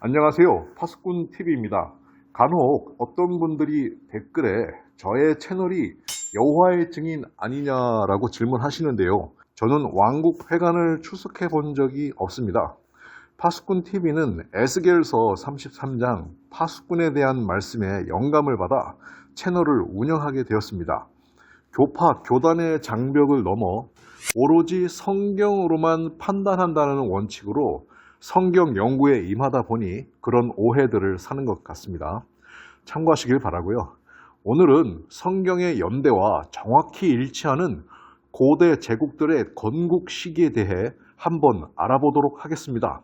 안녕하세요. 파수꾼TV입니다. 간혹 어떤 분들이 댓글에 저의 채널이 여호와의 증인 아니냐라고 질문하시는데요. 저는 왕국회관을 출석해 본 적이 없습니다. 파수꾼TV는 에스겔서 33장 파수꾼에 대한 말씀에 영감을 받아 채널을 운영하게 되었습니다. 교파, 교단의 장벽을 넘어 오로지 성경으로만 판단한다는 원칙으로 성경 연구에 임하다 보니 그런 오해들을 사는 것 같습니다. 참고하시길 바라고요. 오늘은 성경의 연대와 정확히 일치하는 고대 제국들의 건국 시기에 대해 한번 알아보도록 하겠습니다.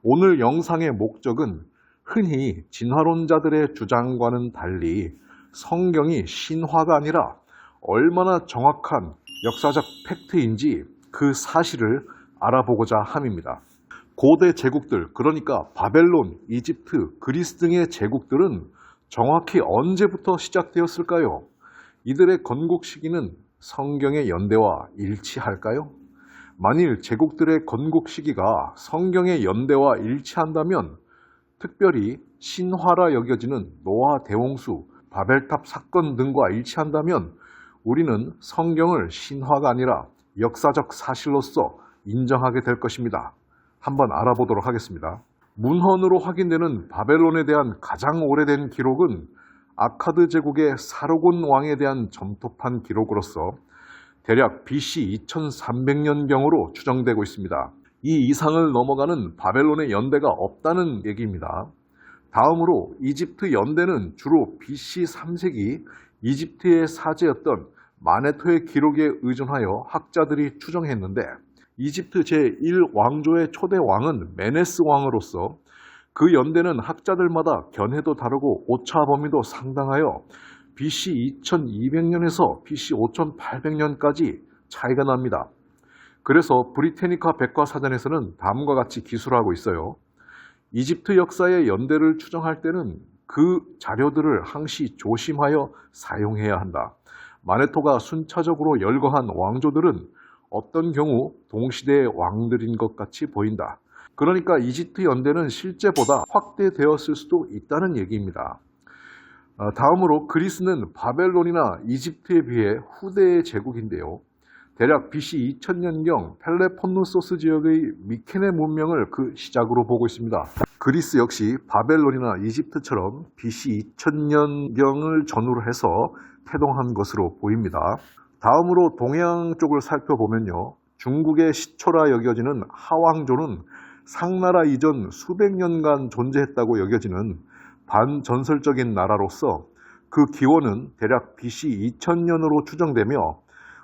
오늘 영상의 목적은 흔히 진화론자들의 주장과는 달리 성경이 신화가 아니라 얼마나 정확한 역사적 팩트인지 그 사실을 알아보고자 함입니다. 고대 제국들, 그러니까 바벨론, 이집트, 그리스 등의 제국들은 정확히 언제부터 시작되었을까요? 이들의 건국 시기는 성경의 연대와 일치할까요? 만일 제국들의 건국 시기가 성경의 연대와 일치한다면 특별히 신화라 여겨지는 노아 대홍수, 바벨탑 사건 등과 일치한다면 우리는 성경을 신화가 아니라 역사적 사실로서 인정하게 될 것입니다. 한번 알아보도록 하겠습니다. 문헌으로 확인되는 바벨론에 대한 가장 오래된 기록은 아카드 제국의 사르곤 왕에 대한 점토판 기록으로서 대략 BC 2300년경으로 추정되고 있습니다. 이 이상을 넘어가는 바벨론의 연대가 없다는 얘기입니다. 다음으로 이집트 연대는 주로 BC 3세기 이집트의 사제였던 마네토의 기록에 의존하여 학자들이 추정했는데 이집트 제1왕조의 초대 왕은 메네스 왕으로서 그 연대는 학자들마다 견해도 다르고 오차 범위도 상당하여 BC 2200년에서 BC 5800년까지 차이가 납니다. 그래서 브리테니카 백과사전에서는 다음과 같이 기술하고 있어요. 이집트 역사의 연대를 추정할 때는 그 자료들을 항시 조심하여 사용해야 한다. 마네토가 순차적으로 열거한 왕조들은 어떤 경우 동시대의 왕들인 것 같이 보인다. 그러니까 이집트 연대는 실제보다 확대되었을 수도 있다는 얘기입니다. 다음으로 그리스는 바벨론이나 이집트에 비해 후대의 제국인데요. 대략 BC 2000년경 펠레폰누소스 지역의 미케네 문명을 그 시작으로 보고 있습니다. 그리스 역시 바벨론이나 이집트처럼 BC 2000년경을 전후로 해서 태동한 것으로 보입니다. 다음으로 동양 쪽을 살펴보면요. 중국의 시초라 여겨지는 하왕조는 상나라 이전 수백 년간 존재했다고 여겨지는 반전설적인 나라로서 그 기원은 대략 BC 2000년으로 추정되며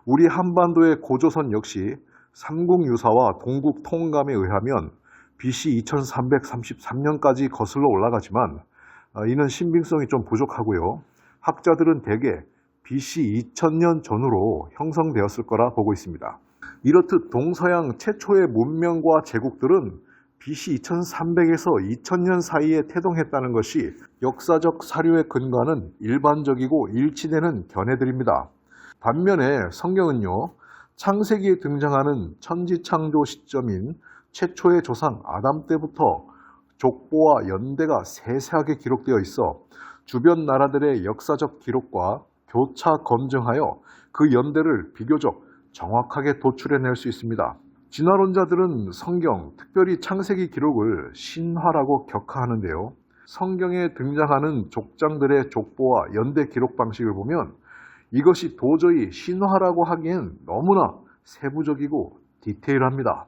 우리 한반도의 고조선 역시 삼국유사와 동국통감에 의하면 BC 2333년까지 거슬러 올라가지만 이는 신빙성이 좀 부족하고요. 학자들은 대개 BC 2000년 전후로 형성되었을 거라 보고 있습니다. 이렇듯 동서양 최초의 문명과 제국들은 BC 2300에서 2000년 사이에 태동했다는 것이 역사적 사료에 근거하는 일반적이고 일치되는 견해들입니다. 반면에 성경은요, 창세기에 등장하는 천지창조 시점인 최초의 조상 아담 때부터 족보와 연대가 세세하게 기록되어 있어 주변 나라들의 역사적 기록과 교차 검증하여 그 연대를 비교적 정확하게 도출해낼 수 있습니다. 진화론자들은 성경, 특별히 창세기 기록을 신화라고 격하하는데요. 성경에 등장하는 족장들의 족보와 연대 기록 방식을 보면 이것이 도저히 신화라고 하기엔 너무나 세부적이고 디테일합니다.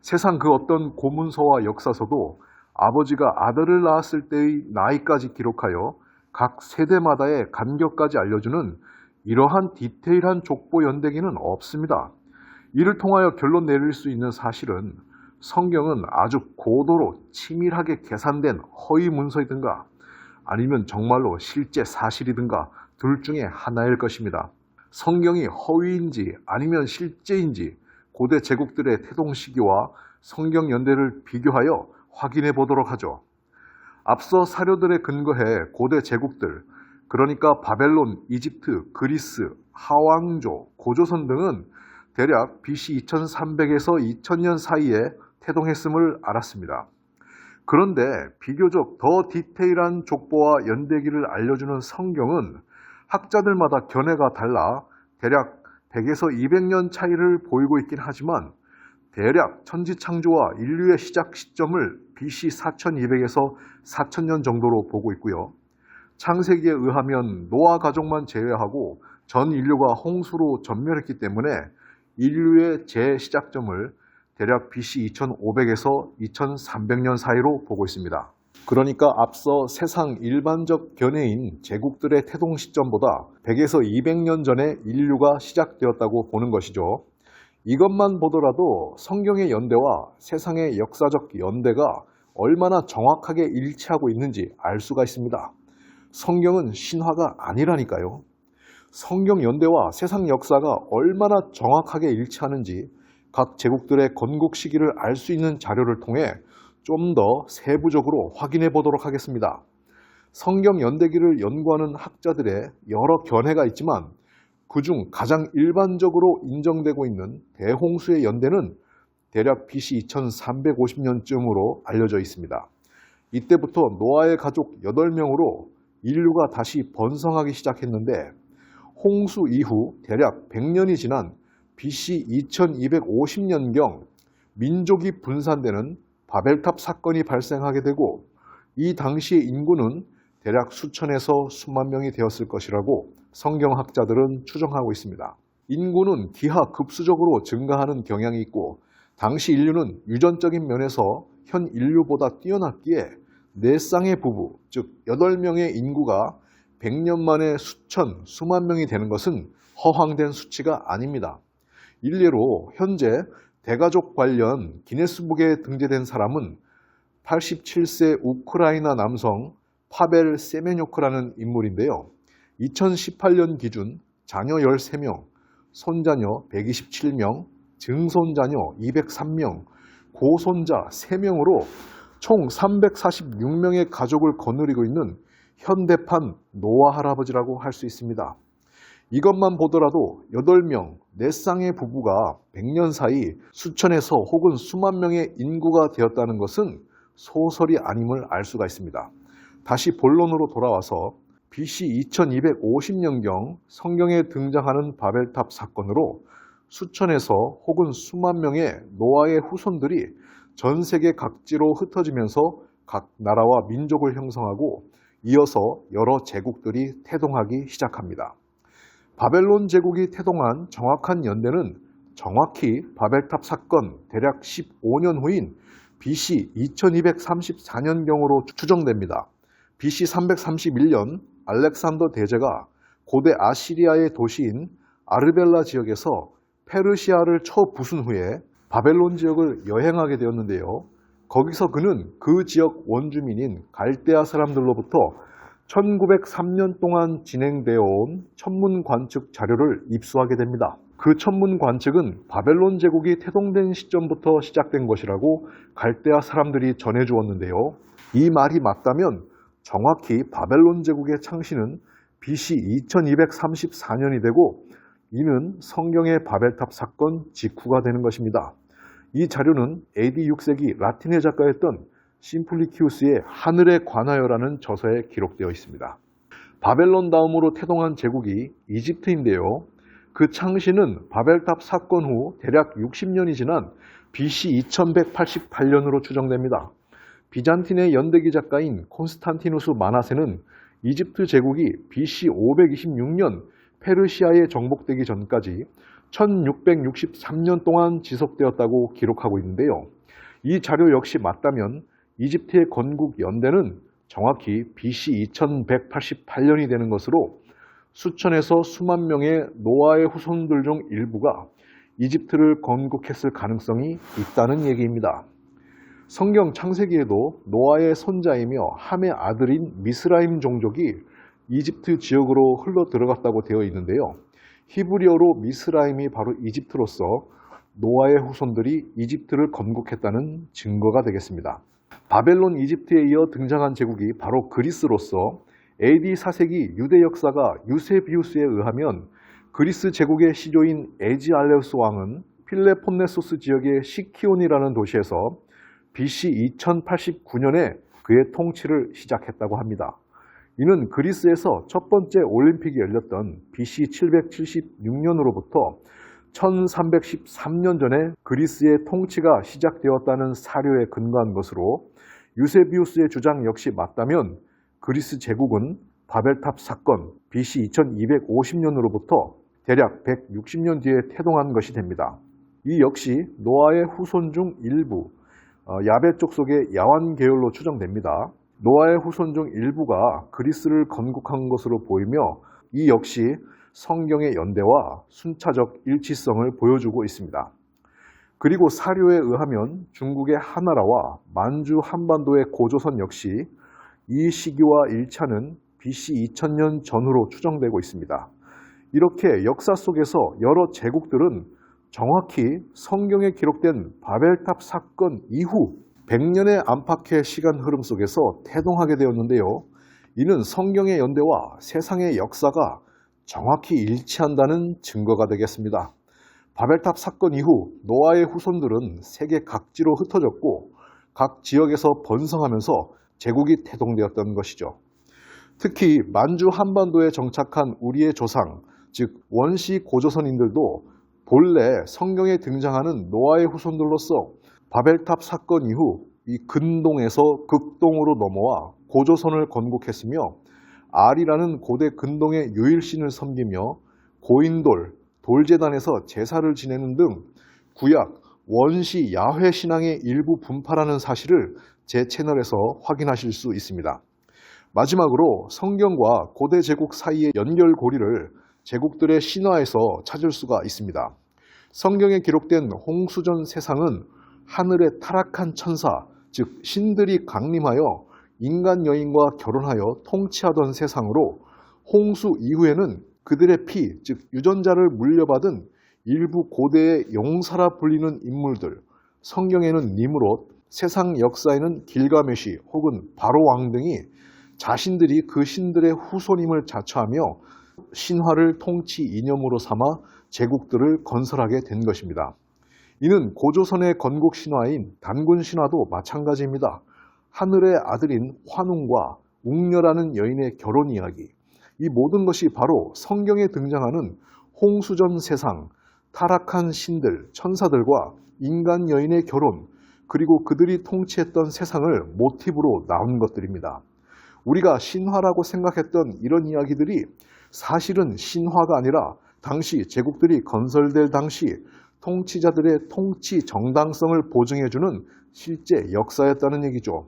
세상 그 어떤 고문서와 역사서도 아버지가 아들을 낳았을 때의 나이까지 기록하여 각 세대마다의 간격까지 알려주는 이러한 디테일한 족보 연대기는 없습니다. 이를 통하여 결론 내릴 수 있는 사실은 성경은 아주 고도로 치밀하게 계산된 허위 문서이든가 아니면 정말로 실제 사실이든가 둘 중에 하나일 것입니다. 성경이 허위인지 아니면 실제인지 고대 제국들의 태동 시기와 성경 연대를 비교하여 확인해 보도록 하죠. 앞서 사료들에 근거해 고대 제국들, 그러니까 바벨론, 이집트, 그리스, 하왕조, 고조선 등은 대략 BC 2300에서 2000년 사이에 태동했음을 알았습니다. 그런데 비교적 더 디테일한 족보와 연대기를 알려주는 성경은 학자들마다 견해가 달라 대략 100에서 200년 차이를 보이고 있긴 하지만 대략 천지창조와 인류의 시작 시점을 BC 4200에서 4000년 정도로 보고 있고요. 창세기에 의하면 노아 가족만 제외하고 전 인류가 홍수로 전멸했기 때문에 인류의 재시작점을 대략 BC 2500에서 2300년 사이로 보고 있습니다. 그러니까 앞서 세상 일반적 견해인 제국들의 태동 시점보다 100에서 200년 전에 인류가 시작되었다고 보는 것이죠. 이것만 보더라도 성경의 연대와 세상의 역사적 연대가 얼마나 정확하게 일치하고 있는지 알 수가 있습니다. 성경은 신화가 아니라니까요. 성경 연대와 세상 역사가 얼마나 정확하게 일치하는지 각 제국들의 건국 시기를 알 수 있는 자료를 통해 좀 더 세부적으로 확인해 보도록 하겠습니다. 성경 연대기를 연구하는 학자들의 여러 견해가 있지만 그중 가장 일반적으로 인정되고 있는 대홍수의 연대는 대략 BC 2350년쯤으로 알려져 있습니다. 이때부터 노아의 가족 8명으로 인류가 다시 번성하기 시작했는데 홍수 이후 대략 100년이 지난 BC 2250년경 민족이 분산되는 바벨탑 사건이 발생하게 되고 이 당시의 인구는 대략 수천에서 수만 명이 되었을 것이라고 성경학자들은 추정하고 있습니다. 인구는 기하급수적으로 증가하는 경향이 있고 당시 인류는 유전적인 면에서 현 인류보다 뛰어났기에 4쌍의 부부, 즉 8명의 인구가 100년 만에 수천, 수만 명이 되는 것은 허황된 수치가 아닙니다. 일례로 현재 대가족 관련 기네스북에 등재된 사람은 87세 우크라이나 남성 파벨 세메뇨크라는 인물인데요. 2018년 기준 자녀 13명, 손자녀 127명, 증손자녀 203명, 고손자 3명으로 총 346명의 가족을 거느리고 있는 현대판 노아 할아버지라고 할 수 있습니다. 이것만 보더라도 8명, 4쌍의 부부가 100년 사이 수천에서 혹은 수만 명의 인구가 되었다는 것은 소설이 아님을 알 수가 있습니다. 다시 본론으로 돌아와서 BC 2250년경 성경에 등장하는 바벨탑 사건으로 수천에서 혹은 수만 명의 노아의 후손들이 전 세계 각지로 흩어지면서 각 나라와 민족을 형성하고 이어서 여러 제국들이 태동하기 시작합니다. 바벨론 제국이 태동한 정확한 연대는 정확히 바벨탑 사건 대략 15년 후인 BC 2234년경으로 추정됩니다. BC 331년 알렉산더 대제가 고대 아시리아의 도시인 아르벨라 지역에서 페르시아를 쳐부순 후에 바벨론 지역을 여행하게 되었는데요. 거기서 그는 그 지역 원주민인 갈대아 사람들로부터 1903년 동안 진행되어 온 천문 관측 자료를 입수하게 됩니다. 그 천문 관측은 바벨론 제국이 태동된 시점부터 시작된 것이라고 갈대아 사람들이 전해주었는데요. 이 말이 맞다면 정확히 바벨론 제국의 창시는 BC 2234년이 되고 이는 성경의 바벨탑 사건 직후가 되는 것입니다. 이 자료는 AD 6세기 라틴의 작가였던 심플리키우스의 하늘에 관하여라는 저서에 기록되어 있습니다. 바벨론 다음으로 태동한 제국이 이집트인데요. 그 창시는 바벨탑 사건 후 대략 60년이 지난 BC 2188년으로 추정됩니다. 비잔틴의 연대기 작가인 콘스탄티누스 마나세는 이집트 제국이 BC 526년 페르시아에 정복되기 전까지 1663년 동안 지속되었다고 기록하고 있는데요. 이 자료 역시 맞다면 이집트의 건국 연대는 정확히 BC 2188년이 되는 것으로 수천에서 수만 명의 노아의 후손들 중 일부가 이집트를 건국했을 가능성이 있다는 얘기입니다. 성경 창세기에도 노아의 손자이며 함의 아들인 미스라임 종족이 이집트 지역으로 흘러 들어갔다고 되어 있는데요. 히브리어로 미스라임이 바로 이집트로서 노아의 후손들이 이집트를 건국했다는 증거가 되겠습니다. 바벨론 이집트에 이어 등장한 제국이 바로 그리스로서 AD 4세기 유대 역사가 유세비우스에 의하면 그리스 제국의 시조인 에지알레우스 왕은 필레폰네소스 지역의 시키온이라는 도시에서 BC 2089년에 그의 통치를 시작했다고 합니다. 이는 그리스에서 첫 번째 올림픽이 열렸던 BC 776년으로부터 1313년 전에 그리스의 통치가 시작되었다는 사료에 근거한 것으로 유세비우스의 주장 역시 맞다면 그리스 제국은 바벨탑 사건 BC 2250년으로부터 대략 160년 뒤에 태동한 것이 됩니다. 이 역시 노아의 후손 중 일부, 야베 족속의 야완 계열로 추정됩니다. 노아의 후손 중 일부가 그리스를 건국한 것으로 보이며 이 역시 성경의 연대와 순차적 일치성을 보여주고 있습니다. 그리고 사료에 의하면 중국의 하나라와 만주 한반도의 고조선 역시 이 시기와 일치하는 BC 2000년 전후로 추정되고 있습니다. 이렇게 역사 속에서 여러 제국들은 정확히 성경에 기록된 바벨탑 사건 이후 100년의 안팎의 시간 흐름 속에서 태동하게 되었는데요. 이는 성경의 연대와 세상의 역사가 정확히 일치한다는 증거가 되겠습니다. 바벨탑 사건 이후 노아의 후손들은 세계 각지로 흩어졌고 각 지역에서 번성하면서 제국이 태동되었던 것이죠. 특히 만주 한반도에 정착한 우리의 조상, 즉 원시 고조선인들도 본래 성경에 등장하는 노아의 후손들로서 바벨탑 사건 이후 이 근동에서 극동으로 넘어와 고조선을 건국했으며 알이라는 고대 근동의 유일신을 섬기며 고인돌, 돌제단에서 제사를 지내는 등 구약 원시 야훼 신앙의 일부 분파라는 사실을 제 채널에서 확인하실 수 있습니다. 마지막으로 성경과 고대 제국 사이의 연결고리를 제국들의 신화에서 찾을 수가 있습니다. 성경에 기록된 홍수전 세상은 하늘의 타락한 천사, 즉 신들이 강림하여 인간 여인과 결혼하여 통치하던 세상으로 홍수 이후에는 그들의 피, 즉 유전자를 물려받은 일부 고대의 용사라 불리는 인물들, 성경에는 니므롯, 세상 역사에는 길가메시 혹은 바로왕 등이 자신들이 그 신들의 후손임을 자처하며 신화를 통치 이념으로 삼아 제국들을 건설하게 된 것입니다. 이는 고조선의 건국 신화인 단군 신화도 마찬가지입니다. 하늘의 아들인 환웅과 웅녀라는 여인의 결혼 이야기, 이 모든 것이 바로 성경에 등장하는 홍수전 세상, 타락한 신들, 천사들과 인간 여인의 결혼, 그리고 그들이 통치했던 세상을 모티브로 나온 것들입니다. 우리가 신화라고 생각했던 이런 이야기들이 사실은 신화가 아니라 당시 제국들이 건설될 당시 통치자들의 통치 정당성을 보증해주는 실제 역사였다는 얘기죠.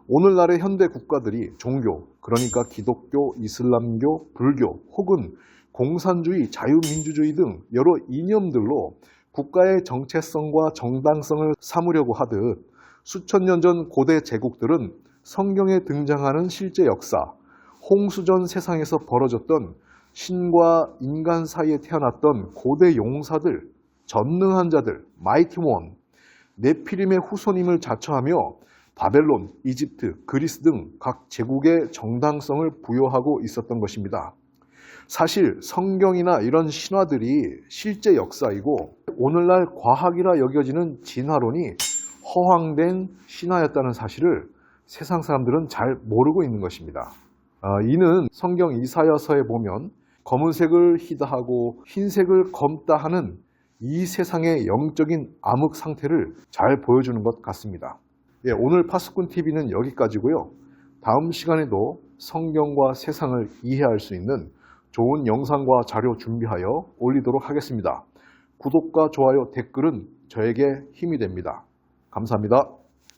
오늘날의 현대 국가들이 종교, 그러니까 기독교, 이슬람교, 불교 혹은 공산주의, 자유민주주의 등 여러 이념들로 국가의 정체성과 정당성을 삼으려고 하듯 수천 년 전 고대 제국들은 성경에 등장하는 실제 역사, 홍수전 세상에서 벌어졌던 신과 인간 사이에 태어났던 고대 용사들, 전능한 자들, 마이티 원, 네피림의 후손임을 자처하며 바벨론, 이집트, 그리스 등 각 제국의 정당성을 부여하고 있었던 것입니다. 사실 성경이나 이런 신화들이 실제 역사이고 오늘날 과학이라 여겨지는 진화론이 허황된 신화였다는 사실을 세상 사람들은 잘 모르고 있는 것입니다. 이는 성경 이사야서에 보면 검은색을 희다 하고 흰색을 검다 하는 이 세상의 영적인 암흑 상태를 잘 보여주는 것 같습니다. 오늘 파수꾼TV는 여기까지고요. 다음 시간에도 성경과 세상을 이해할 수 있는 좋은 영상과 자료 준비하여 올리도록 하겠습니다. 구독과 좋아요, 댓글은 저에게 힘이 됩니다. 감사합니다.